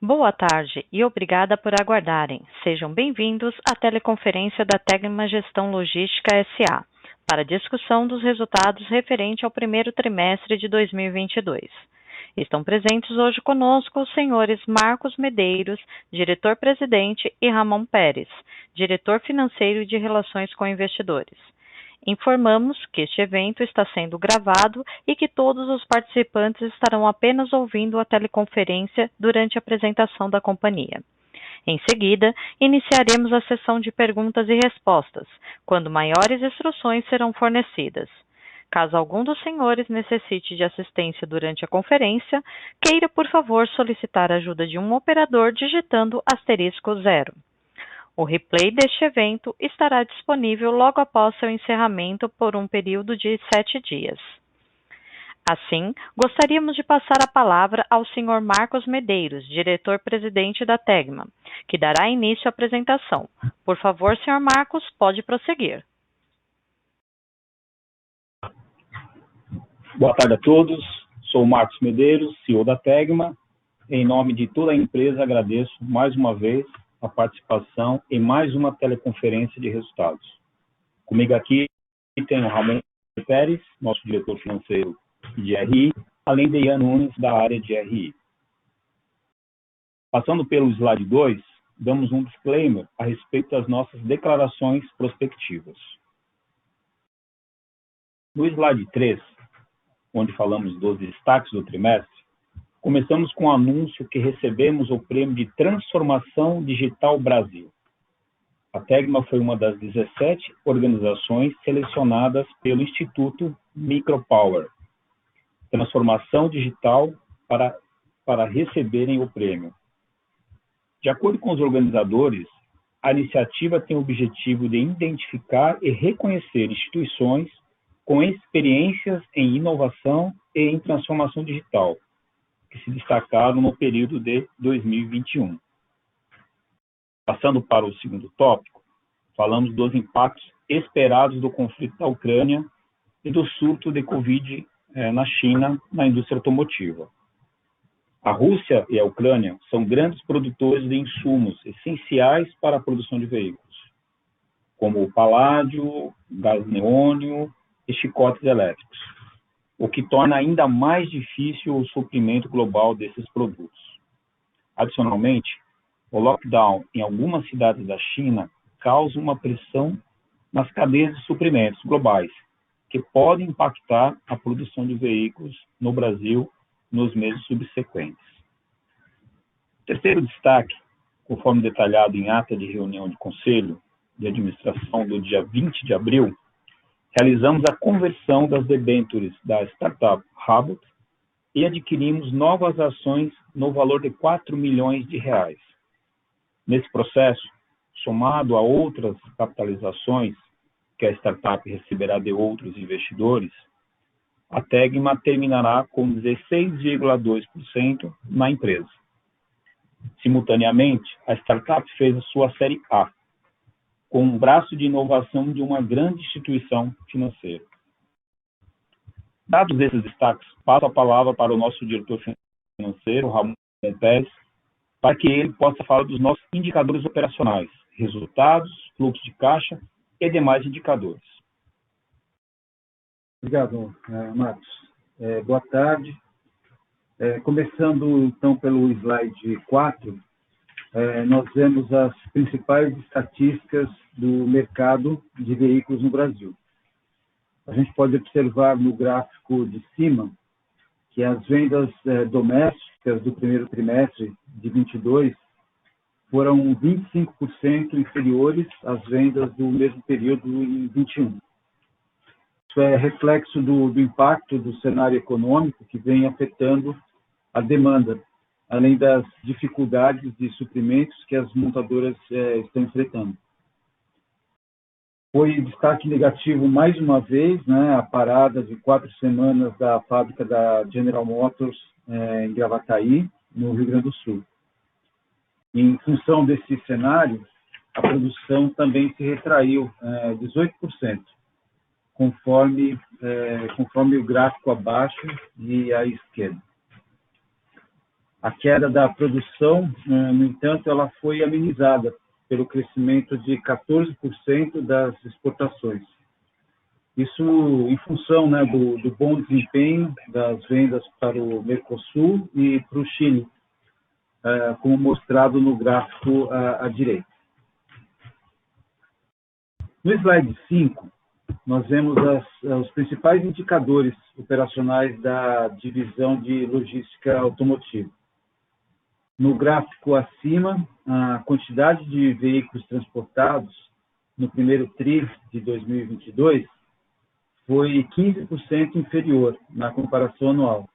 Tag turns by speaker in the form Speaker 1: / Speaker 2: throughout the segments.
Speaker 1: Boa tarde e obrigada por aguardarem. Sejam bem-vindos à teleconferência da Tegma Gestão Logística S.A. para discussão dos resultados referente ao primeiro trimestre de 2022. Estão presentes hoje conosco os senhores Marcos Medeiros, diretor-presidente, e Ramon Pérez, diretor financeiro e de Relações com Investidores. Informamos que este evento está sendo gravado e que todos os participantes estarão apenas ouvindo a teleconferência durante a apresentação da companhia. Em seguida, iniciaremos a sessão de perguntas e respostas, quando maiores instruções serão fornecidas. Caso algum dos senhores necessite de assistência durante a conferência, queira, por favor, solicitar a ajuda de um operador digitando *0. O replay deste evento estará disponível logo após seu encerramento por um período de 7 dias. Assim, gostaríamos de passar a palavra ao Sr. Marcos Medeiros, diretor-presidente da Tegma, que dará início à apresentação. Por favor, Sr. Marcos, pode prosseguir.
Speaker 2: Boa tarde a todos. Sou o Marcos Medeiros, CEO da Tegma. Em nome de toda a empresa, agradeço mais uma vez a participação em mais uma teleconferência de resultados. Comigo aqui tem o Ramon Pérez, nosso diretor financeiro de RI, além de Ian Nunes, da área de RI. Passando pelo slide 2, damos um disclaimer a respeito das nossas declarações prospectivas. No slide 3, onde falamos dos destaques do trimestre, começamos com o anúncio que recebemos o prêmio de Transformação Digital Brasil. A Tegma foi uma das 17 organizações selecionadas pelo Instituto Micropower, Transformação Digital, para receberem o prêmio. De acordo com os organizadores, a iniciativa tem o objetivo de identificar e reconhecer instituições com experiências em inovação e em transformação digital, que se destacaram no período de 2021. Passando para o segundo tópico, falamos dos impactos esperados do conflito da Ucrânia e do surto de Covid na China, na indústria automotiva. A Rússia e a Ucrânia são grandes produtores de insumos essenciais para a produção de veículos, como o paládio, gás neônio e chicotes elétricos, o que torna ainda mais difícil o suprimento global desses produtos. Adicionalmente, o lockdown em algumas cidades da China causa uma pressão nas cadeias de suprimentos globais, que podem impactar a produção de veículos no Brasil nos meses subsequentes. Terceiro destaque, conforme detalhado em ata de reunião de conselho de administração do dia 20 de abril, realizamos a conversão das debêntures da startup Rabot e adquirimos novas ações no valor de R$4 milhões. Nesse processo, somado a outras capitalizações que a startup receberá de outros investidores, a Tegma terminará com 16,2% na empresa. Simultaneamente, a startup fez a sua série A, com um braço de inovação de uma grande instituição financeira. Dados esses destaques, passo a palavra para o nosso diretor financeiro, Ramon Pérez, para que ele possa falar dos nossos indicadores operacionais, resultados, fluxo de caixa e demais indicadores.
Speaker 3: Obrigado, Marcos. Boa tarde. Começando, então, pelo slide 4, nós vemos as principais estatísticas do mercado de veículos no Brasil. A gente pode observar no gráfico de cima que as vendas domésticas do primeiro trimestre de 22 foram 25% inferiores às vendas do mesmo período em 21. Isso é reflexo do impacto do cenário econômico que vem afetando a demanda, além das dificuldades de suprimentos que as montadoras estão enfrentando. Foi destaque negativo mais uma vez, né, a parada de 4 semanas da fábrica da General Motors em Gravataí, no Rio Grande do Sul. Em função desse cenário, a produção também se retraiu 18%, conforme o gráfico abaixo e à esquerda. A queda da produção, no entanto, ela foi amenizada pelo crescimento de 14% das exportações. Isso em função, né, do bom desempenho das vendas para o Mercosul e para o Chile, como mostrado no gráfico à direita. No slide 5, nós vemos os principais indicadores operacionais da divisão de logística automotiva. No gráfico acima, a quantidade de veículos transportados no primeiro TRI de 2022 foi 15% inferior na comparação anual,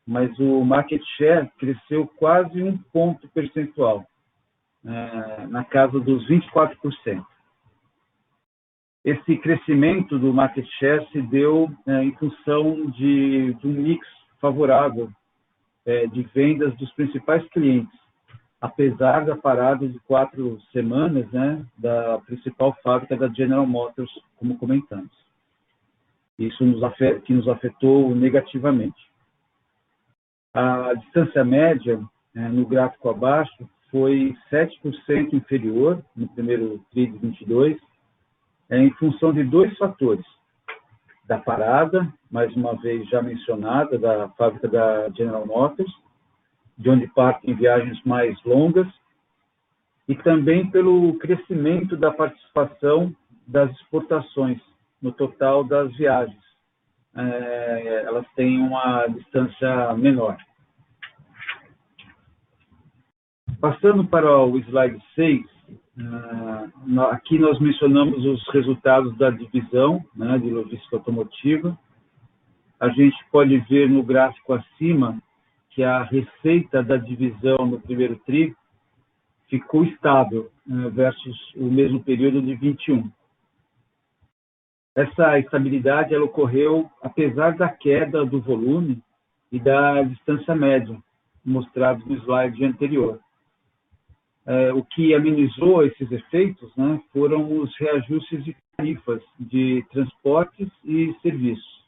Speaker 3: mas o market share cresceu quase 1 ponto percentual, na casa dos 24%. Esse crescimento do market share se deu em função de um mix favorável de vendas dos principais clientes, apesar da parada de 4 semanas, né, da principal fábrica da General Motors, como comentamos. Isso que nos afetou negativamente. A distância média, no gráfico abaixo, foi 7% inferior no primeiro TRI de 22, em função de 2 fatores. Da parada, mais uma vez já mencionada, da fábrica da General Motors, de onde partem viagens mais longas, e também pelo crescimento da participação das exportações no total das viagens. Elas têm uma distância menor. Passando para o slide 6, aqui nós mencionamos os resultados da divisão, né, de logística automotiva. A gente pode ver no gráfico acima que a receita da divisão no primeiro TRI ficou estável versus o mesmo período de 21. Essa estabilidade ela ocorreu apesar da queda do volume e da distância média, mostrados no slide anterior. O que amenizou esses efeitos, né, foram os reajustes de tarifas de transportes e serviços,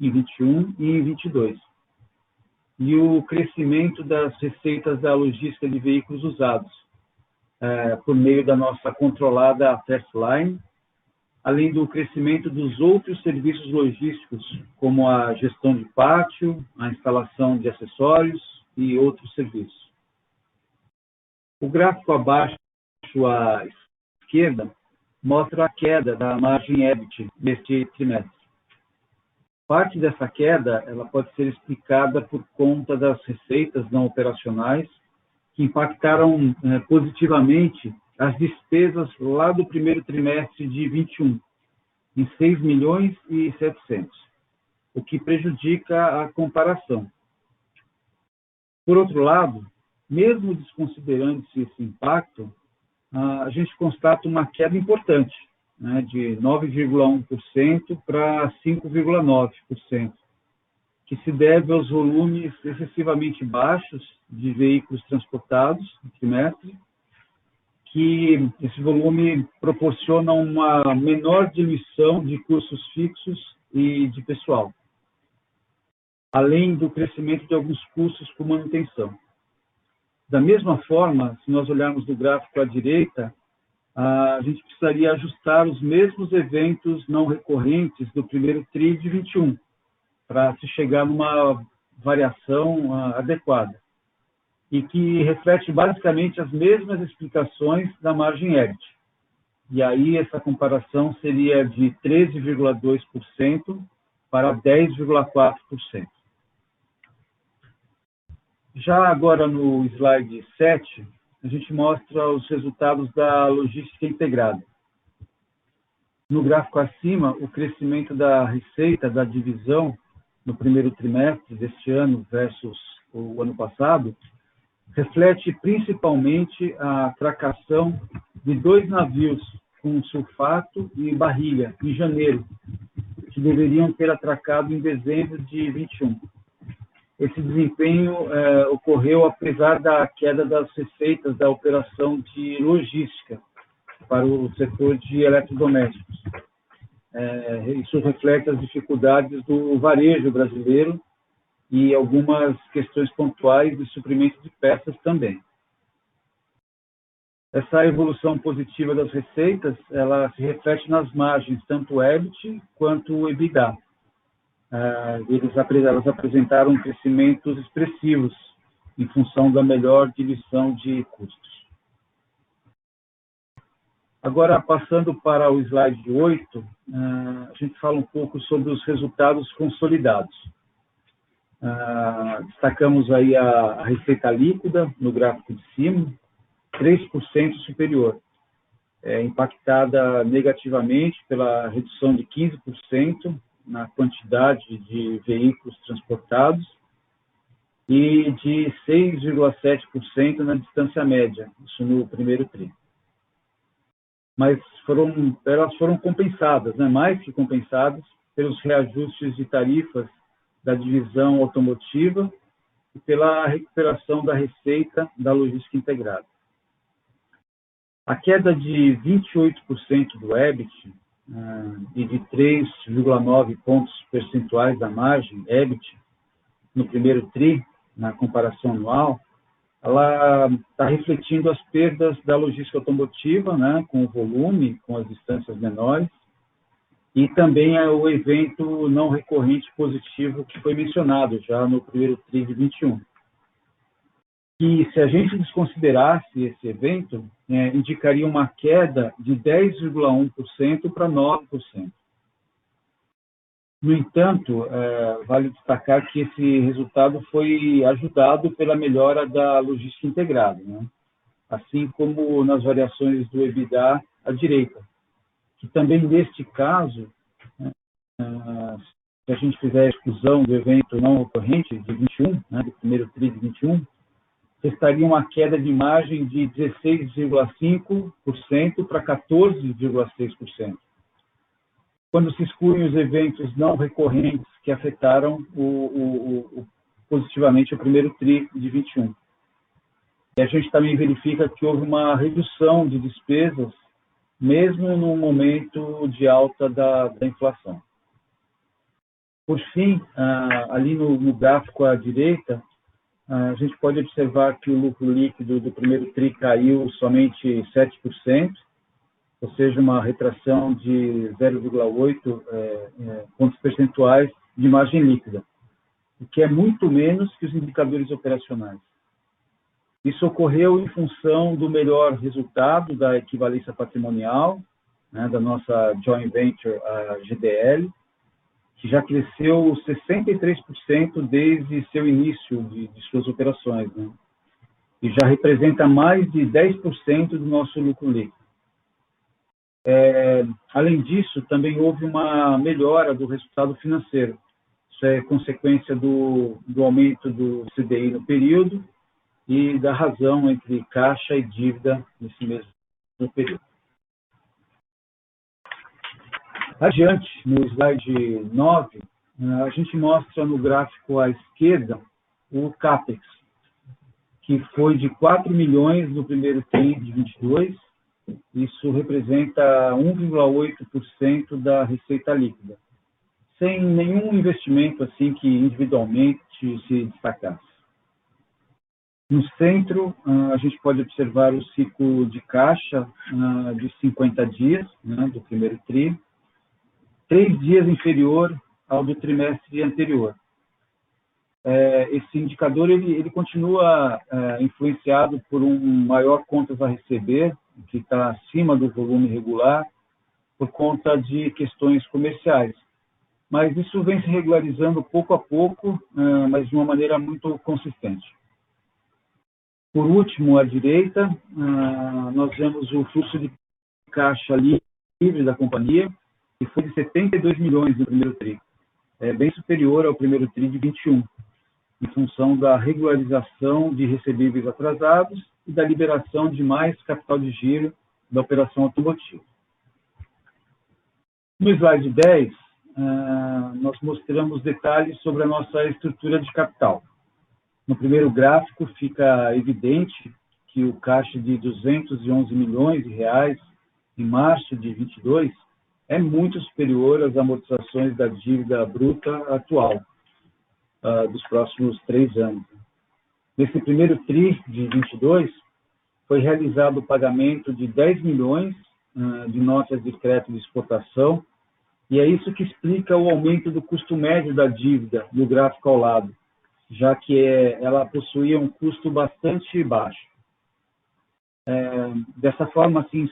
Speaker 3: em 21 e em 22. E o crescimento das receitas da logística de veículos usados, por meio da nossa controlada Fastline, além do crescimento dos outros serviços logísticos, como a gestão de pátio, a instalação de acessórios e outros serviços. O gráfico abaixo à esquerda mostra a queda da margem EBIT neste trimestre. Parte dessa queda ela pode ser explicada por conta das receitas não operacionais que impactaram positivamente as despesas lá do primeiro trimestre de 21, em 6 milhões e 700, o que prejudica a comparação. Por outro lado, mesmo desconsiderando-se esse impacto, a gente constata uma queda importante, né, de 9,1% para 5,9%, que se deve aos volumes excessivamente baixos de veículos transportados no trimestre, que esse volume proporciona uma menor diluição de custos fixos e de pessoal, além do crescimento de alguns custos com manutenção. Da mesma forma, se nós olharmos no gráfico à direita, a gente precisaria ajustar os mesmos eventos não recorrentes do primeiro TRI de 21, para se chegar numa variação adequada, e que reflete basicamente as mesmas explicações da margem EBIT. E aí essa comparação seria de 13,2% para 10,4%. Já agora no slide 7, a gente mostra os resultados da logística integrada. No gráfico acima, o crescimento da receita da divisão no primeiro trimestre deste ano versus o ano passado reflete principalmente a atracação de 2 navios com sulfato e barrilha em janeiro, que deveriam ter atracado em dezembro de 21. Esse desempenho ocorreu apesar da queda das receitas da operação de logística para o setor de eletrodomésticos. Isso reflete as dificuldades do varejo brasileiro e algumas questões pontuais de suprimento de peças também. Essa evolução positiva das receitas, ela se reflete nas margens, tanto o EBIT quanto o EBITDA. Elas apresentaram crescimentos expressivos em função da melhor diluição de custos. Agora, passando para o slide 8, a gente fala um pouco sobre os resultados consolidados. Destacamos aí a receita líquida no gráfico de cima, 3% superior, impactada negativamente pela redução de 15% na quantidade de veículos transportados e de 6,7% na distância média, isso no primeiro tri. Mas elas foram compensadas, mais que compensadas, pelos reajustes de tarifas da divisão automotiva e pela recuperação da receita da logística integrada. A queda de 28% do EBIT e de 3,9 pontos percentuais da margem EBIT no primeiro TRI, na comparação anual, ela está refletindo as perdas da logística automotiva, com o volume, com as distâncias menores, e também o evento não recorrente positivo que foi mencionado já no primeiro TRI de 21. E se a gente desconsiderasse esse evento, indicaria uma queda de 10,1% para 9%. No entanto, vale destacar que esse resultado foi ajudado pela melhora da logística integrada, assim como nas variações do EBITDA à direita, que também neste caso, se a gente fizer a exclusão do evento não ocorrente de 21, do primeiro TRI de 21, estaria uma queda de margem de 16,5% para 14,6%. Quando se excluem os eventos não recorrentes que afetaram positivamente o primeiro TRI de 21. E a gente também verifica que houve uma redução de despesas, mesmo no momento de alta da inflação. Por fim, ali no gráfico à direita, a gente pode observar que o lucro líquido do primeiro TRI caiu somente 7%, ou seja, uma retração de 0,8 pontos percentuais de margem líquida, o que é muito menos que os indicadores operacionais. Isso ocorreu em função do melhor resultado da equivalência patrimonial, da nossa joint venture, a GDL, que já cresceu 63% desde seu início de suas operações, e já representa mais de 10% do nosso lucro líquido. Além disso, também houve uma melhora do resultado financeiro. Isso é consequência do aumento do CDI no período e da razão entre caixa e dívida nesse mesmo período. Adiante, no slide 9, a gente mostra no gráfico à esquerda o CAPEX, que foi de 4 milhões no primeiro TRI de 22. Isso representa 1,8% da receita líquida, sem nenhum investimento assim que individualmente se destacasse. No centro, a gente pode observar o ciclo de caixa de 50 dias, do primeiro TRI, 3 dias inferior ao do trimestre anterior. Esse indicador ele continua influenciado por um maior contas a receber, que está acima do volume regular, por conta de questões comerciais. Mas isso vem se regularizando pouco a pouco, mas de uma maneira muito consistente. Por último, à direita, nós vemos o fluxo de caixa livre da companhia, que foi de 72 milhões no primeiro TRI, bem superior ao primeiro TRI de 21, em função da regularização de recebíveis atrasados e da liberação de mais capital de giro da operação automotiva. No slide 10, nós mostramos detalhes sobre a nossa estrutura de capital. No primeiro gráfico, fica evidente que o caixa de 211 milhões de reais em março de 22 é muito superior às amortizações da dívida bruta atual. dos próximos 3 anos. Nesse primeiro TRI de 22, foi realizado o pagamento de 10 milhões de notas de crédito de exportação, e é isso que explica o aumento do custo médio da dívida no gráfico ao lado, já que ela possuía um custo bastante baixo. Dessa forma, assim,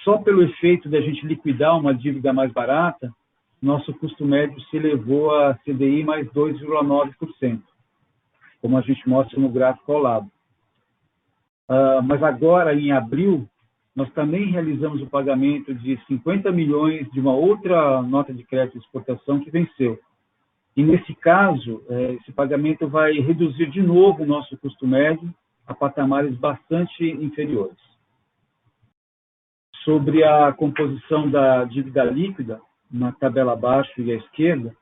Speaker 3: só pelo efeito de a gente liquidar uma dívida mais barata, nosso custo médio se elevou a CDI mais 2,9%, como a gente mostra no gráfico ao lado. Mas agora, em abril, nós também realizamos o pagamento de 50 milhões de uma outra nota de crédito de exportação que venceu. E, nesse caso, esse pagamento vai reduzir de novo o nosso custo médio a patamares bastante inferiores. Sobre a composição da dívida líquida, na tabela abaixo e à esquerda,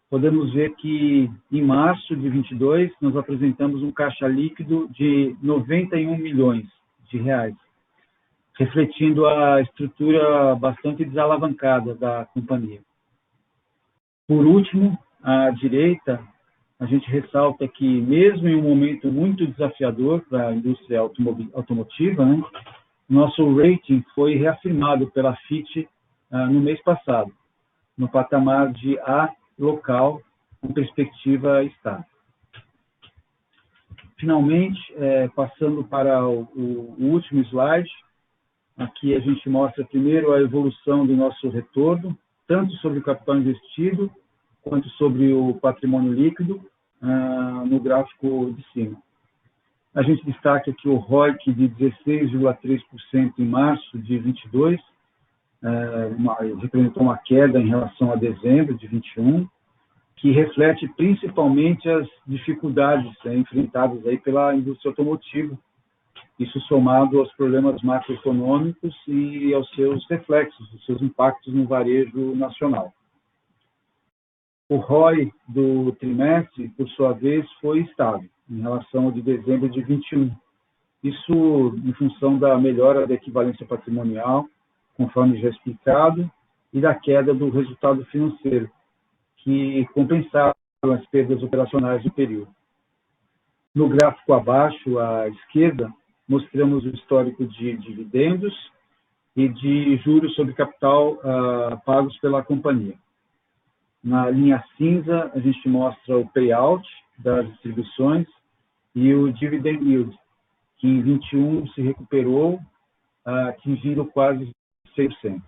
Speaker 3: podemos ver que, em março de 22, nós apresentamos um caixa líquido de 91 milhões de reais, refletindo a estrutura bastante desalavancada da companhia. Por último, à direita, a gente ressalta que, mesmo em um momento muito desafiador para a indústria automotiva, né, nosso rating foi reafirmado pela Fitch no mês passado, no patamar de A local, com perspectiva estável. Finalmente, passando para o último slide, aqui a gente mostra primeiro a evolução do nosso retorno, tanto sobre o capital investido, quanto sobre o patrimônio líquido, no gráfico de cima. A gente destaca aqui o ROIC de 16,3% em março de 22, representou uma queda em relação a dezembro de 21, que reflete principalmente as dificuldades enfrentadas aí pela indústria automotiva, isso somado aos problemas macroeconômicos e aos seus reflexos, os seus impactos no varejo nacional. O ROI do trimestre, por sua vez, foi estável em relação ao de dezembro de 21. Isso em função da melhora da equivalência patrimonial, conforme já explicado, e da queda do resultado financeiro, que compensaram as perdas operacionais do período. No gráfico abaixo, à esquerda, mostramos o histórico de dividendos e de juros sobre capital pagos pela companhia. Na linha cinza, a gente mostra o payout das distribuições e o dividend yield, que em 21 se recuperou, atingindo quase 6%.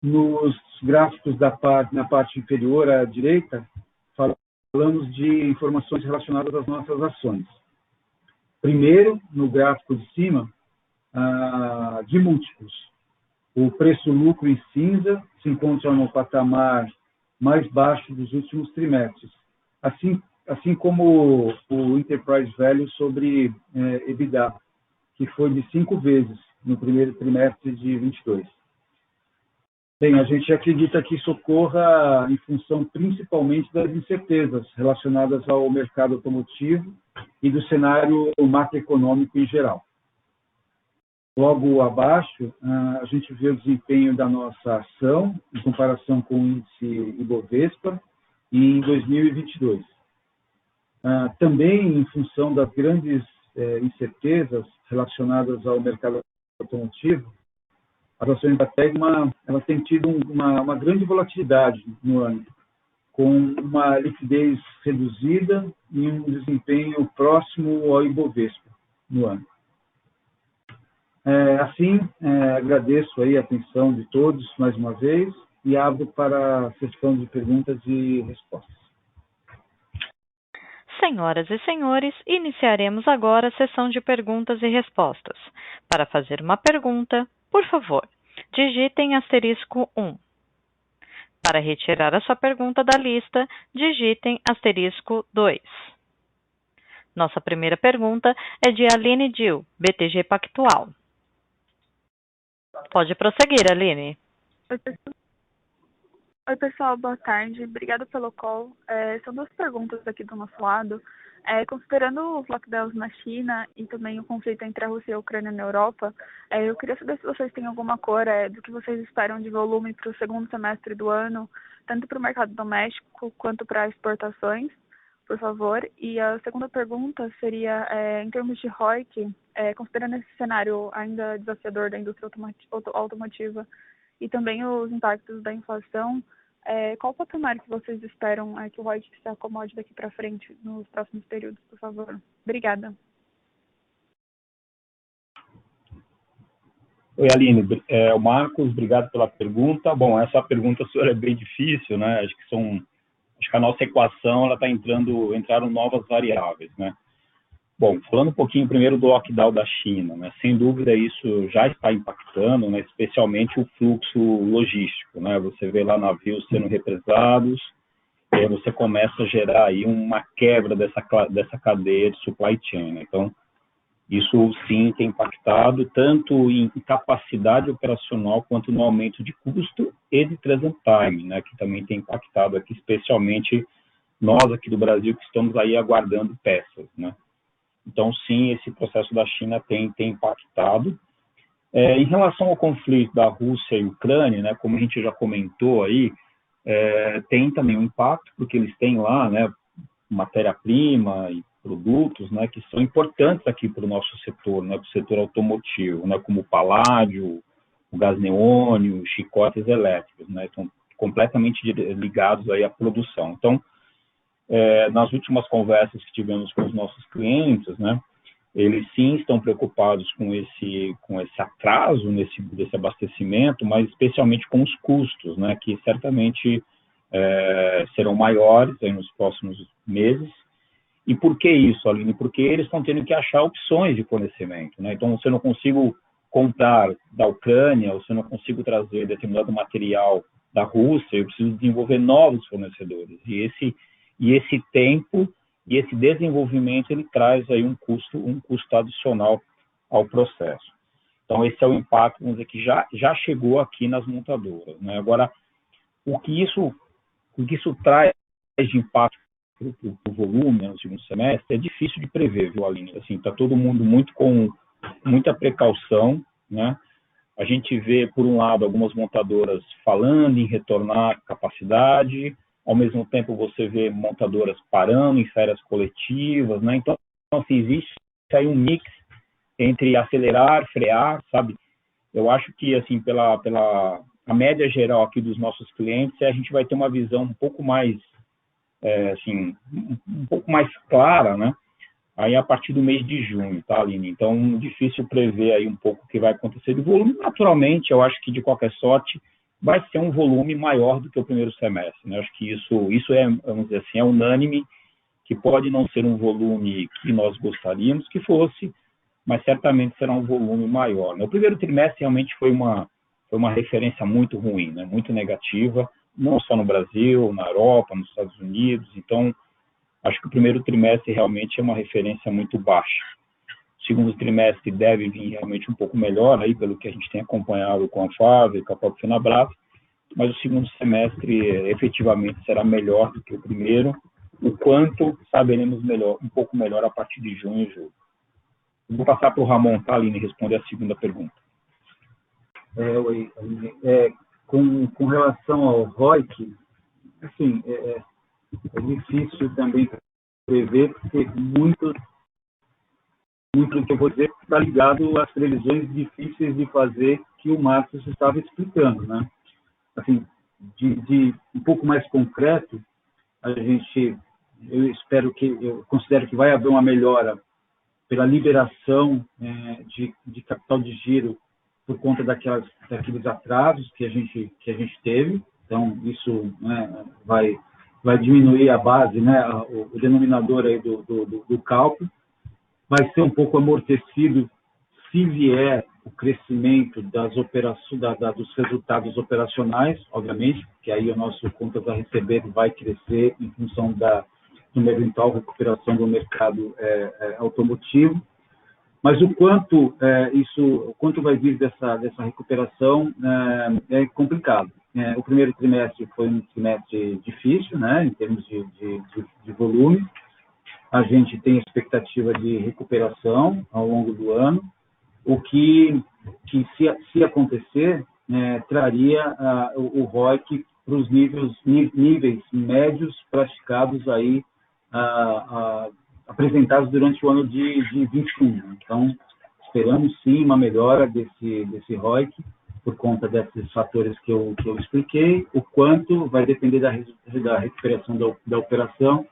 Speaker 3: Nos gráficos na parte inferior à direita, falamos de informações relacionadas às nossas ações. Primeiro, no gráfico de cima, de múltiplos. O preço-lucro em cinza se encontra no patamar mais baixo dos últimos trimestres, assim como o Enterprise Value sobre EBITDA, que foi de 5 vezes no primeiro trimestre de 22. Bem, a gente acredita que isso ocorra em função principalmente das incertezas relacionadas ao mercado automotivo e do cenário macroeconômico em geral. Logo abaixo, a gente vê o desempenho da nossa ação em comparação com o índice Ibovespa e em 2022. Também em função das grandes incertezas relacionadas ao mercado automotivo, as ações da Tegma elas têm tido uma grande volatilidade no ano, com uma liquidez reduzida e um desempenho próximo ao Ibovespa no ano. Agradeço aí a atenção de todos mais uma vez e abro para a sessão de perguntas e respostas.
Speaker 1: Senhoras e senhores, iniciaremos agora a sessão de perguntas e respostas. Para fazer uma pergunta, por favor, digitem *1. Para retirar a sua pergunta da lista, digitem *2. Nossa primeira pergunta é de Aline Dil, BTG Pactual. Pode prosseguir, Aline.
Speaker 4: Oi, pessoal, boa tarde. Obrigada pelo call. São 2 perguntas aqui do nosso lado. Considerando os lockdowns na China e também o conflito entre a Rússia e a Ucrânia na Europa, eu queria saber se vocês têm alguma cor do que vocês esperam de volume para o segundo semestre do ano, tanto para o mercado doméstico quanto para exportações, por favor. E a segunda pergunta seria, em termos de ROIC, considerando esse cenário ainda desafiador da indústria automotiva e também os impactos da inflação, qual o patamar que vocês esperam que o ROIC se acomode daqui para frente nos próximos períodos, por favor? Obrigada.
Speaker 2: Oi, Aline. O Marcos, obrigado pela pergunta. Bom, essa pergunta sua é bem difícil, né? Acho que a nossa equação entraram novas variáveis, né? Bom, falando um pouquinho primeiro do lockdown da China, né? Sem dúvida isso já está impactando, né? Especialmente o fluxo logístico, né? Você vê lá navios sendo represados, e aí você começa a gerar aí uma quebra dessa cadeia de supply chain, né? Então, isso sim tem impactado tanto em capacidade operacional quanto no aumento de custo e de present time, né, que também tem impactado aqui, especialmente nós aqui do Brasil que estamos aí aguardando peças, né. Então sim, esse processo da China tem impactado. Em relação ao conflito da Rússia e Ucrânia, né, como a gente já comentou aí, tem também um impacto, porque eles têm lá, né, matéria-prima e produtos, né, que são importantes aqui para o nosso setor, né, para o setor automotivo, né, como o paládio, o gás neônio, chicotes elétricos, né, estão completamente ligados aí à produção. Então, nas últimas conversas que tivemos com os nossos clientes, né, eles sim estão preocupados com esse atraso desse abastecimento, mas especialmente com os custos, né, que certamente serão maiores aí nos próximos meses. E por que isso, Aline? Porque eles estão tendo que achar opções de fornecimento, né? Então, se eu não consigo comprar da Ucrânia, ou se eu não consigo trazer determinado material da Rússia, eu preciso desenvolver novos fornecedores. E esse tempo e esse desenvolvimento, ele traz aí um custo adicional ao processo. Então, esse é o impacto, vamos dizer, que já chegou aqui nas montadoras, né? Agora, o que isso traz de impacto o volume no segundo semestre é difícil de prever, viu, Aline? Assim, está todo mundo com muita precaução, né? A gente vê, por um lado, algumas montadoras falando em retornar capacidade, ao mesmo tempo você vê montadoras parando em férias coletivas, né? Então, assim, existe aí um mix entre acelerar, frear, sabe? Eu acho que, assim, pela a média geral aqui dos nossos clientes, a gente vai ter uma visão um pouco mais um pouco mais clara, né? Aí a partir do mês de junho, tá, Aline? Então, difícil prever aí um pouco o que vai acontecer de volume. Naturalmente, eu acho que de qualquer sorte vai ser um volume maior do que o primeiro semestre, né? Acho que isso vamos dizer assim, é unânime, que pode não ser um volume que nós gostaríamos que fosse, mas certamente será um volume maior, né? O primeiro trimestre realmente foi uma referência muito ruim, né? Muito negativa, não só no Brasil, na Europa, nos Estados Unidos. Então, acho que o primeiro trimestre realmente é uma referência muito baixa. O segundo trimestre deve vir realmente um pouco melhor, aí, pelo que a gente tem acompanhado com a Fábio, com a própria Fenabrás, mas o segundo semestre efetivamente será melhor do que o primeiro, o quanto saberemos um pouco melhor a partir de junho e julho. Vou passar para o Ramon, tá, Aline, responder a segunda pergunta.
Speaker 3: Com relação ao ROIC, assim, é difícil também prever, porque muito do que eu vou dizer está ligado às previsões difíceis de fazer que o Marcos estava explicando, né? Assim, de um pouco mais concreto, eu considero que vai haver uma melhora pela liberação de capital de giro por conta daqueles atrasos que a gente teve. Então, isso, né, vai diminuir a base, né, o denominador aí do cálculo. Vai ser um pouco amortecido se vier o crescimento dos resultados operacionais, obviamente, que aí o nosso contas a receber vai crescer em função de uma eventual recuperação do mercado automotivo. Mas o quanto vai vir dessa recuperação é complicado. O primeiro trimestre foi um trimestre difícil, né, em termos de volume. A gente tem expectativa de recuperação ao longo do ano, o que se acontecer, traria o ROIC os níveis médios praticados aí, apresentados durante o ano de 21. Então, esperamos sim uma melhora desse ROIC, por conta desses fatores que eu expliquei. O quanto vai depender da recuperação da operação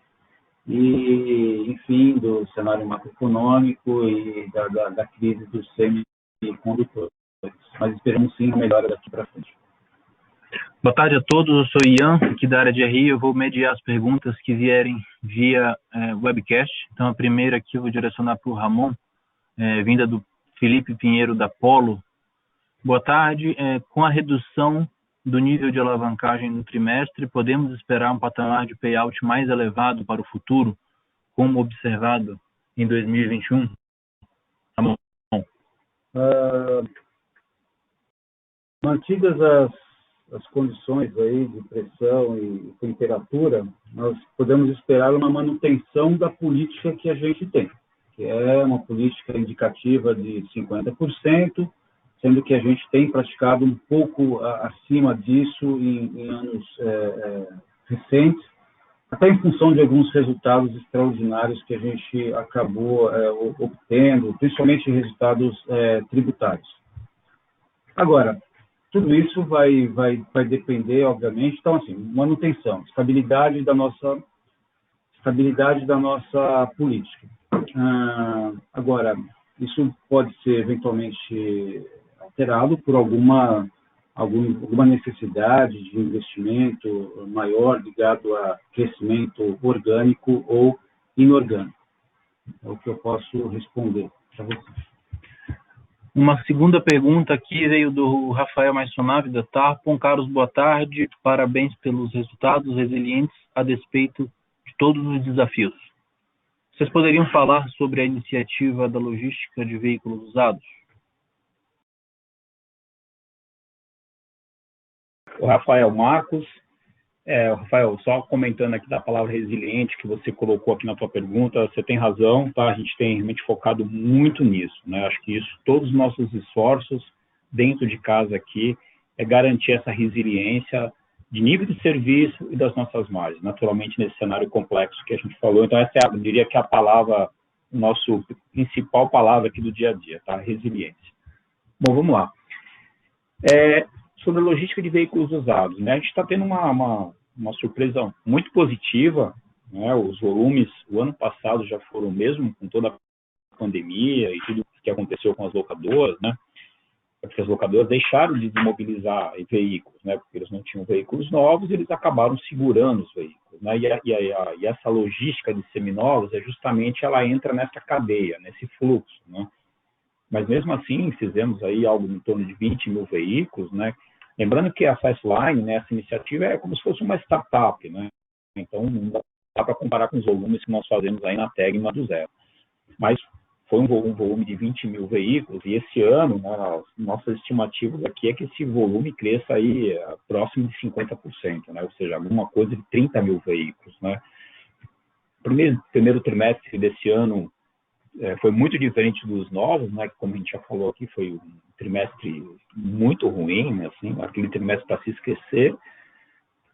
Speaker 3: e, enfim, do cenário macroeconômico e da crise dos semicondutores. Mas esperamos sim uma melhora daqui para frente.
Speaker 5: Boa tarde a todos, eu sou Ian, aqui da área de RI. Eu vou mediar as perguntas que vierem via webcast. Então, a primeira aqui eu vou direcionar para o Ramon, vinda do Felipe Pinheiro, da Polo. Boa tarde. Com a redução do nível de alavancagem no trimestre, podemos esperar um patamar de payout mais elevado para o futuro, como observado em 2021? Ramon.
Speaker 3: Mantidas as condições aí de pressão e temperatura, nós podemos esperar uma manutenção da política que a gente tem, que é uma política indicativa de 50%, sendo que a gente tem praticado um pouco acima disso em anos recentes, até em função de alguns resultados extraordinários que a gente acabou obtendo, principalmente resultados tributários. Agora, tudo isso vai depender, obviamente, então, assim, manutenção, estabilidade da nossa política. Agora, isso pode ser eventualmente alterado por alguma necessidade de investimento maior ligado a crescimento orgânico ou inorgânico. É o que eu posso responder para vocês.
Speaker 5: Uma segunda pergunta aqui veio do Rafael Maisonave, da Tarpon. Carlos, boa tarde. Parabéns pelos resultados resilientes a despeito de todos os desafios. Vocês poderiam falar sobre a iniciativa da logística de veículos usados?
Speaker 2: O Rafael Marcos. Rafael, só comentando aqui da palavra resiliente que você colocou aqui na tua pergunta, você tem razão, tá? A gente tem realmente focado muito nisso, né? Acho que isso, todos os nossos esforços dentro de casa aqui é garantir essa resiliência de nível de serviço e das nossas margens, naturalmente nesse cenário complexo que a gente falou. Então essa eu diria que é a palavra, nosso principal palavra aqui do dia a dia, tá? Resiliência. Bom, vamos lá. Sobre a logística de veículos usados, né? A gente está tendo uma surpresa muito positiva, né? Os volumes, o ano passado já foram mesmo, com toda a pandemia e tudo que aconteceu com as locadoras, né? Porque as locadoras deixaram de desmobilizar veículos, né? Porque eles não tinham veículos novos, eles acabaram segurando os veículos, né? E essa logística de seminovos, justamente ela entra nessa cadeia, nesse fluxo, né? Mas mesmo assim, fizemos aí algo em torno de 20 mil veículos, né? Lembrando que a Fastline, né, essa iniciativa é como se fosse uma startup, né? Então não dá para comparar com os volumes que nós fazemos aí na Tegma do zero. Mas foi um volume de 20 mil veículos e esse ano, né, nossas estimativas aqui é que esse volume cresça aí próximo de 50%, né? Ou seja, alguma coisa de 30 mil veículos, né? Primeiro trimestre desse ano foi muito diferente dos novos, né? Como a gente já falou aqui, foi um trimestre muito ruim, né? Assim, aquele trimestre para se esquecer.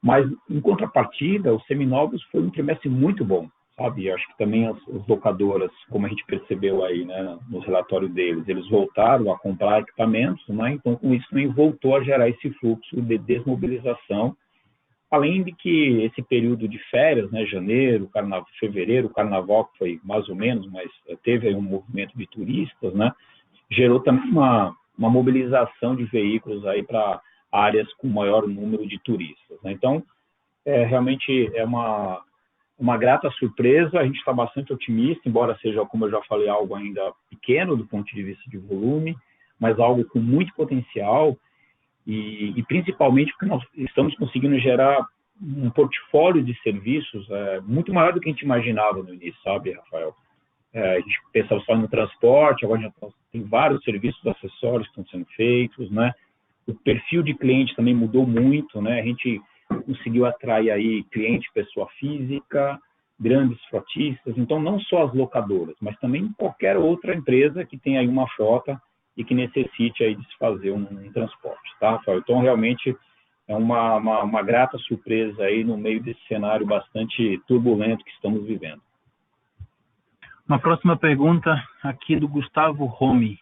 Speaker 2: Mas, em contrapartida, os seminovos foi um trimestre muito bom, sabe? Eu acho que também as locadoras, como a gente percebeu aí, né, no relatório deles, eles voltaram a comprar equipamentos, né? Então, com isso, também voltou a gerar esse fluxo de desmobilização. Além de que esse período de férias, né, janeiro, fevereiro, o carnaval que foi mais ou menos, mas teve aí um movimento de turistas, né, gerou também uma mobilização de veículos aí para áreas com maior número de turistas, né? Então, realmente é uma grata surpresa, a gente está bastante otimista, embora seja, como eu já falei, algo ainda pequeno do ponto de vista de volume, mas algo com muito potencial. E principalmente porque nós estamos conseguindo gerar um portfólio de serviços muito maior do que a gente imaginava no início, sabe, Rafael? A gente pensava só no transporte, agora já tem vários serviços acessórios que estão sendo feitos, né? O perfil de cliente também mudou muito, né? A gente conseguiu atrair aí cliente, pessoa física, grandes frotistas, então não só as locadoras, mas também qualquer outra empresa que tenha aí uma frota e que necessite aí de se fazer um transporte, tá, Rafael? Então, realmente, é uma grata surpresa aí no meio desse cenário bastante turbulento que estamos vivendo.
Speaker 5: Uma próxima pergunta aqui do Gustavo Romi.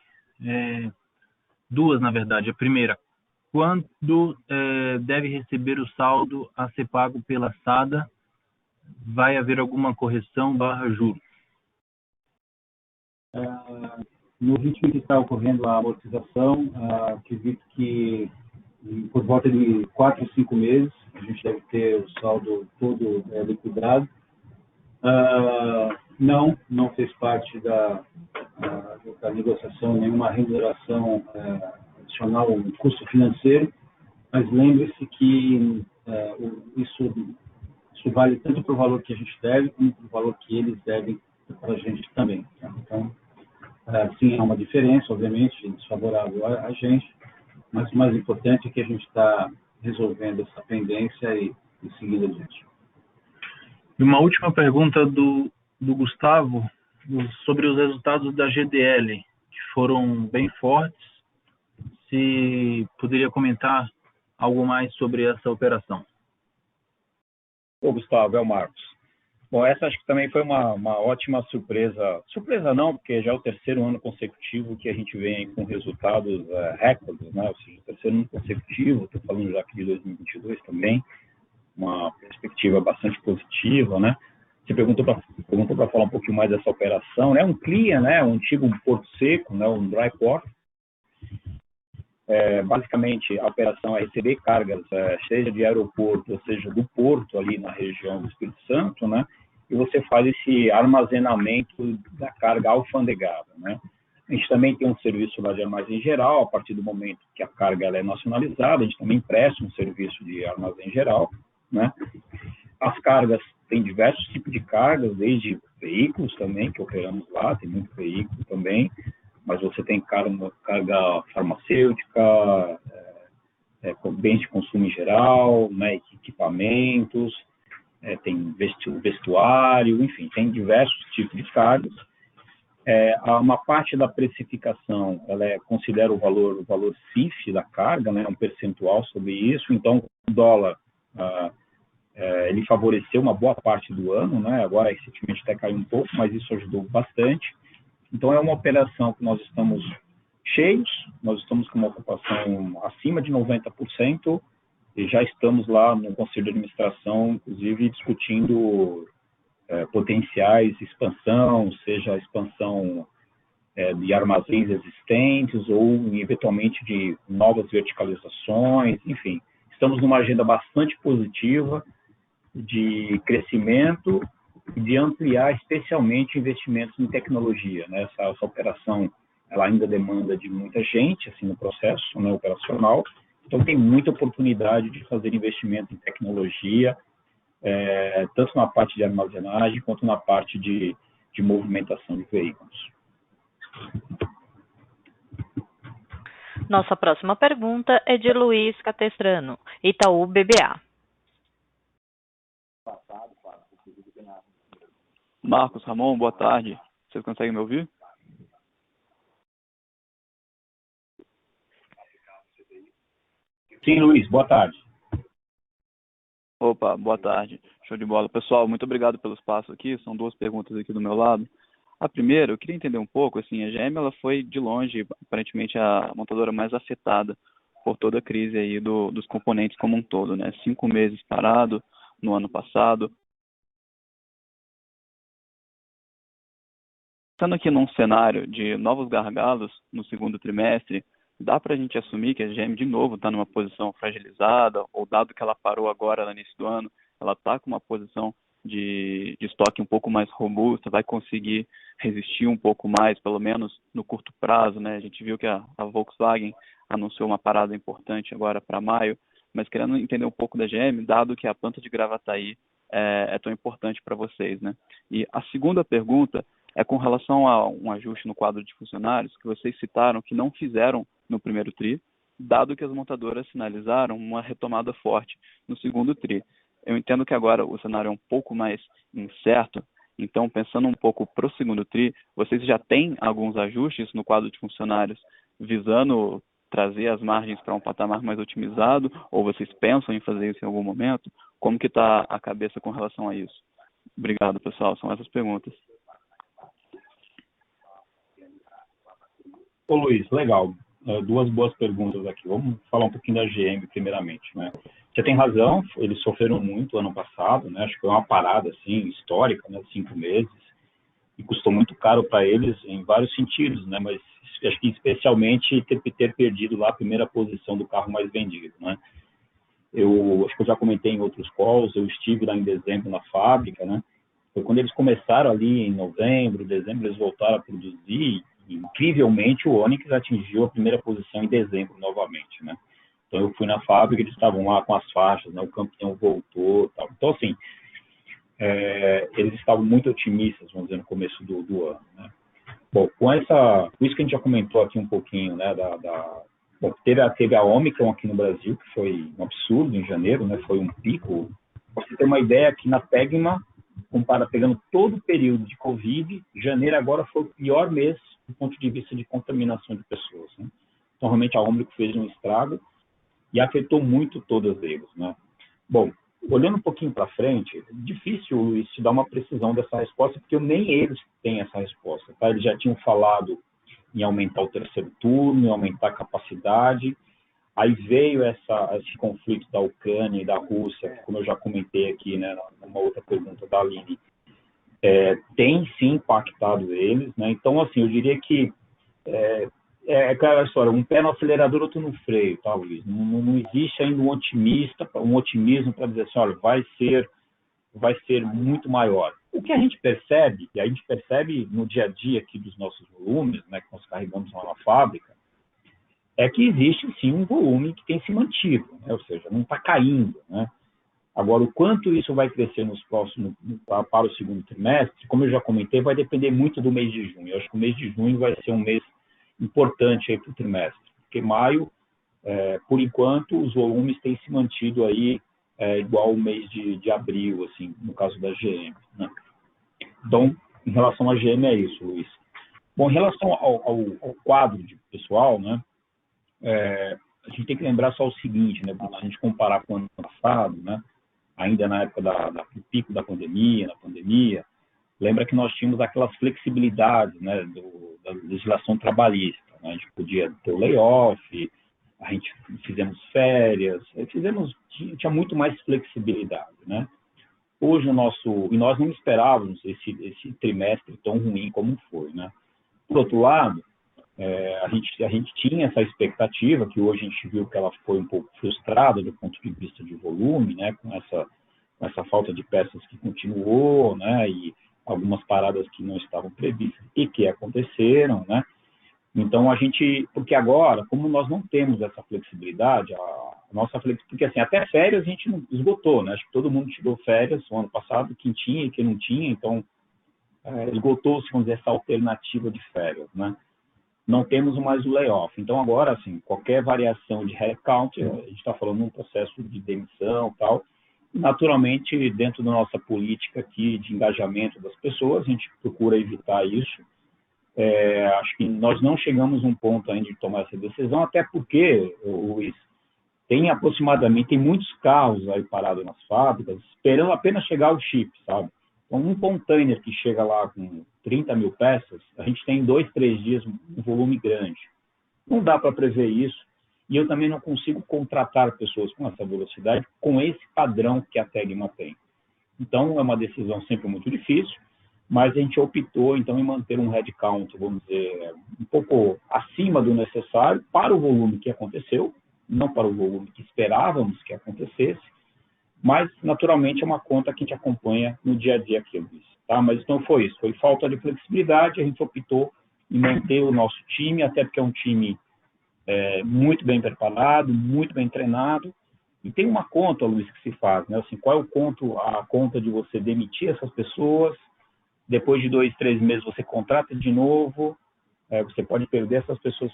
Speaker 5: Duas, na verdade. A primeira, quando deve receber o saldo a ser pago pela SADA? Vai haver alguma correção / juros?
Speaker 3: No ritmo que está ocorrendo a amortização, acredito que por volta de 4 ou 5 meses a gente deve ter o saldo todo liquidado. Não fez parte da negociação nenhuma remuneração adicional, um custo financeiro, mas lembre-se que isso vale tanto para o valor que a gente deve, como para o valor que eles devem para a gente também. Tá? Então, sim, há uma diferença, obviamente, desfavorável a gente, mas o mais importante é que a gente está resolvendo essa pendência e seguindo adiante.
Speaker 5: E uma última pergunta do Gustavo sobre os resultados da GDL, que foram bem fortes. Se poderia comentar algo mais sobre essa operação.
Speaker 2: Gustavo, é o Marcos. Bom, essa acho que também foi uma ótima surpresa. Surpresa não, porque já é o terceiro ano consecutivo que a gente vem com resultados recordes, né? Ou seja, o terceiro ano consecutivo, estou falando já aqui de 2022 também, uma perspectiva bastante positiva, né? Você perguntou para falar um pouquinho mais dessa operação, né? Um CLIA, né? Um antigo porto seco, né? Um dry port. Basicamente, a operação é receber cargas, seja de aeroporto, ou seja, do porto ali na região do Espírito Santo, né? E você faz esse armazenamento da carga alfandegada, né? A gente também tem um serviço lá de armazém geral, a partir do momento que a carga ela é nacionalizada, a gente também presta um serviço de armazém geral, né? As cargas, tem diversos tipos de cargas, desde veículos também, que operamos lá, tem muito veículo também, mas você tem carga farmacêutica, bens de consumo em geral, né, equipamentos, tem vestuário, enfim, tem diversos tipos de cargas. Uma parte da precificação, ela considera o valor CIF da carga, né, um percentual sobre isso, então o dólar, ele favoreceu uma boa parte do ano, né, agora recentemente até caiu um pouco, mas isso ajudou bastante. Então, é uma operação que nós estamos cheios, nós estamos com uma ocupação acima de 90% e já estamos lá no Conselho de Administração, inclusive, discutindo potenciais expansão, seja a expansão de armazéns existentes ou, eventualmente, de novas verticalizações, enfim. Estamos numa agenda bastante positiva de crescimento e de ampliar especialmente investimentos em tecnologia, né? Essa operação ela ainda demanda de muita gente assim no processo, né, operacional, então tem muita oportunidade de fazer investimento em tecnologia, tanto na parte de armazenagem quanto na parte de movimentação de veículos.
Speaker 1: Nossa próxima pergunta é de Luiz Catestrano, Itaú BBA.
Speaker 6: Marcos, Ramon, boa tarde. Vocês conseguem me ouvir?
Speaker 2: Sim, Luiz, boa tarde.
Speaker 6: Opa, boa tarde. Show de bola. Pessoal, muito obrigado pelo espaço aqui. São duas perguntas aqui do meu lado. A primeira, eu queria entender um pouco, assim, a GM ela foi, de longe, aparentemente a montadora mais afetada por toda a crise aí dos componentes como um todo, né? 5 meses parado no ano passado. Estando aqui num cenário de novos gargalos no segundo trimestre, dá para a gente assumir que a GM de novo está numa posição fragilizada, ou dado que ela parou agora no início do ano, ela está com uma posição de estoque um pouco mais robusta, vai conseguir resistir um pouco mais, pelo menos no curto prazo, né? A gente viu que a Volkswagen anunciou uma parada importante agora para maio, mas querendo entender um pouco da GM, dado que a planta de Gravataí é tão importante para vocês, né? E a segunda pergunta é com relação a um ajuste no quadro de funcionários que vocês citaram que não fizeram no primeiro TRI, dado que as montadoras sinalizaram uma retomada forte no segundo TRI. Eu entendo que agora o cenário é um pouco mais incerto, então, pensando um pouco para o segundo TRI, vocês já têm alguns ajustes no quadro de funcionários visando trazer as margens para um patamar mais otimizado, ou vocês pensam em fazer isso em algum momento? Como que está a cabeça com relação a isso? Obrigado, pessoal. São essas perguntas.
Speaker 2: Ô, Luiz, legal. Duas boas perguntas aqui. Vamos falar um pouquinho da GM primeiramente, né? Você tem razão, eles sofreram muito ano passado, né? Acho que foi uma parada assim histórica, né? 5 meses, e custou muito caro para eles em vários sentidos, né? Mas acho que especialmente ter perdido lá a primeira posição do carro mais vendido, né? Eu acho que eu já comentei em outros calls, eu estive lá em dezembro na fábrica, né? Foi quando eles começaram ali em novembro, dezembro, eles voltaram a produzir. E, incrivelmente, o Onix atingiu a primeira posição em dezembro novamente, né? Então, eu fui na fábrica, eles estavam lá com as faixas, né? O campeão voltou, tal. Então, assim, eles estavam muito otimistas, vamos dizer, no começo do ano, né? Bom, com isso que a gente já comentou aqui um pouquinho, né? Bom, teve a Omicron aqui no Brasil, que foi um absurdo em janeiro, né? Foi um pico. Pra você ter uma ideia, aqui na Tegma, pegando todo o período de Covid, janeiro agora foi o pior mês do ponto de vista de contaminação de pessoas, né? Então, realmente, a Omicron fez um estrago e afetou muito todas eles, né? Bom, olhando um pouquinho para frente, é difícil, Luiz, te dar uma precisão dessa resposta, porque nem eles têm essa resposta, tá? Eles já tinham falado em aumentar o terceiro turno, em aumentar a capacidade. Aí veio esse conflito da Ucrânia e da Rússia, que, como eu já comentei aqui, né, numa outra pergunta da Aline, tem sim impactado eles, né? Então, assim, eu diria que é aquela história, um pé no acelerador, outro no freio, tá, Luiz? Não existe ainda um otimismo para dizer assim, olha, vai ser muito maior. O que a gente percebe, e a gente percebe no dia a dia aqui dos nossos volumes, né, que nós carregamos lá na fábrica, é que existe sim um volume que tem se mantido, né? Ou seja, não está caindo, né? Agora, o quanto isso vai crescer para o segundo trimestre, como eu já comentei, vai depender muito do mês de junho. Eu acho que o mês de junho vai ser um mês importante para o trimestre, porque maio, por enquanto, os volumes têm se mantido aí igual o mês de abril, assim, no caso da GM, né? Então, em relação à GM é isso, Luiz. Bom, em relação ao quadro de pessoal, né, a gente tem que lembrar só o seguinte, né, se a gente comparar com o ano passado, né, ainda na época do pico da pandemia, na pandemia, lembra que nós tínhamos aquelas flexibilidades, né, da legislação trabalhista, né? A gente podia ter o layoff, a gente fizemos férias, tinha muito mais flexibilidade, né? Hoje e nós não esperávamos esse trimestre tão ruim como foi, né? Por outro lado, a gente tinha essa expectativa, que hoje a gente viu que ela foi um pouco frustrada do ponto de vista de volume, né, com essa falta de peças que continuou, né, e algumas paradas que não estavam previstas e que aconteceram, né. Então, porque agora, como nós não temos essa flexibilidade, porque assim, até férias a gente não esgotou, né, acho que todo mundo tirou férias no ano passado, quem tinha e quem não tinha, então esgotou-se, vamos dizer, essa alternativa de férias, né. Não temos mais o layoff. Então, agora, assim, qualquer variação de headcount, a gente está falando de um processo de demissão e tal. Naturalmente, dentro da nossa política aqui de engajamento das pessoas, a gente procura evitar isso. Acho que nós não chegamos a um ponto ainda de tomar essa decisão, até porque, Luiz, tem muitos carros aí parados nas fábricas, esperando apenas chegar o chip, sabe? Então, um container que chega lá com 30 mil peças, a gente tem em 2, 3 dias um volume grande. Não dá para prever isso, e eu também não consigo contratar pessoas com essa velocidade, com esse padrão que a Tegma tem. Então, é uma decisão sempre muito difícil, mas a gente optou, então, em manter um headcount, vamos dizer, um pouco acima do necessário para o volume que aconteceu, não para o volume que esperávamos que acontecesse, mas, naturalmente, é uma conta que a gente acompanha no dia a dia aqui, Luiz, tá? Mas então foi isso, foi falta de flexibilidade, a gente optou em manter o nosso time, até porque é um time muito bem preparado, muito bem treinado, e tem uma conta, Luiz, que se faz, né? Assim, qual é a conta de você demitir essas pessoas, depois de 2, 3 meses você contrata de novo, você pode perder essas pessoas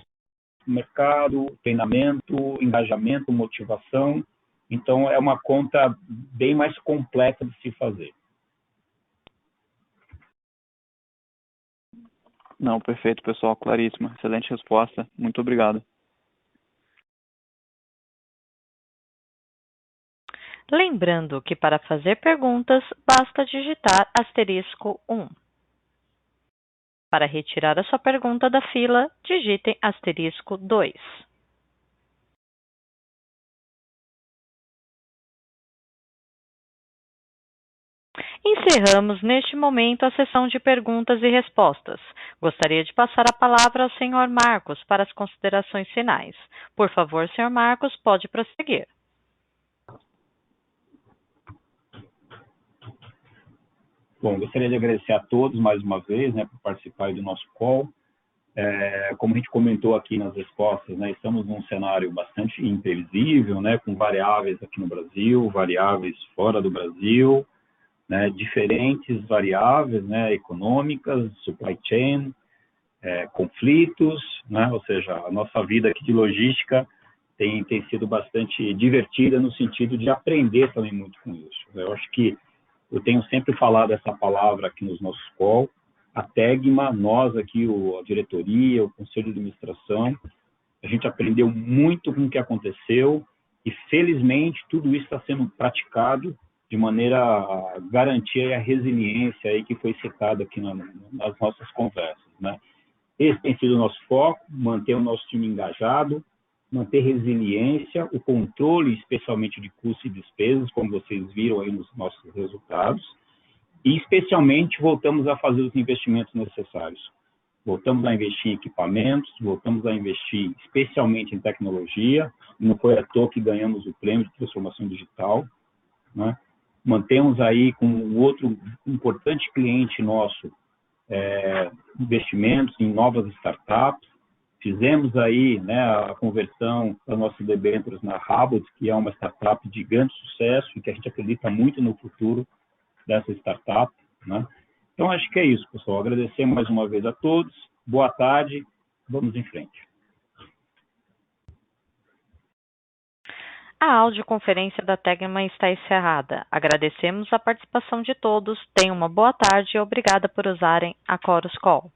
Speaker 2: no mercado, treinamento, engajamento, motivação. Então, é uma conta bem mais completa de se fazer.
Speaker 6: Não, perfeito, pessoal, claríssima. Excelente resposta. Muito obrigado.
Speaker 1: Lembrando que para fazer perguntas, basta digitar *1. Para retirar a sua pergunta da fila, digitem *2. Encerramos neste momento a sessão de perguntas e respostas. Gostaria de passar a palavra ao senhor Marcos para as considerações finais. Por favor, senhor Marcos, pode prosseguir.
Speaker 2: Bom, gostaria de agradecer a todos mais uma vez, né, por participar do nosso call. Como a gente comentou aqui nas respostas, né, estamos num cenário bastante imprevisível, né, com variáveis aqui no Brasil, variáveis fora do Brasil, né, diferentes variáveis, né, econômicas, supply chain, conflitos, né, ou seja, a nossa vida aqui de logística tem sido bastante divertida no sentido de aprender também muito com isso. Eu acho que eu tenho sempre falado essa palavra aqui nos nossos calls, a Tegma, nós aqui, a diretoria, o conselho de administração, a gente aprendeu muito com o que aconteceu e, felizmente, tudo isso está sendo praticado de maneira a garantir a resiliência aí que foi citada aqui nas nossas conversas, né? Esse tem sido o nosso foco, manter o nosso time engajado, manter resiliência, o controle, especialmente de custos e despesas, como vocês viram aí nos nossos resultados, e especialmente voltamos a fazer os investimentos necessários. Voltamos a investir em equipamentos, voltamos a investir especialmente em tecnologia, não foi à toa que ganhamos o prêmio de transformação digital, né? Mantemos aí com um outro importante cliente nosso, investimentos em novas startups, fizemos aí, né, a conversão das nossas debêntures na Rabot, que é uma startup de grande sucesso e que a gente acredita muito no futuro dessa startup, né? Então, acho que é isso, pessoal. Agradecer mais uma vez a todos. Boa tarde. Vamos em frente.
Speaker 1: A audioconferência da Tegma está encerrada. Agradecemos a participação de todos. Tenham uma boa tarde e obrigada por usarem a Chorus Call.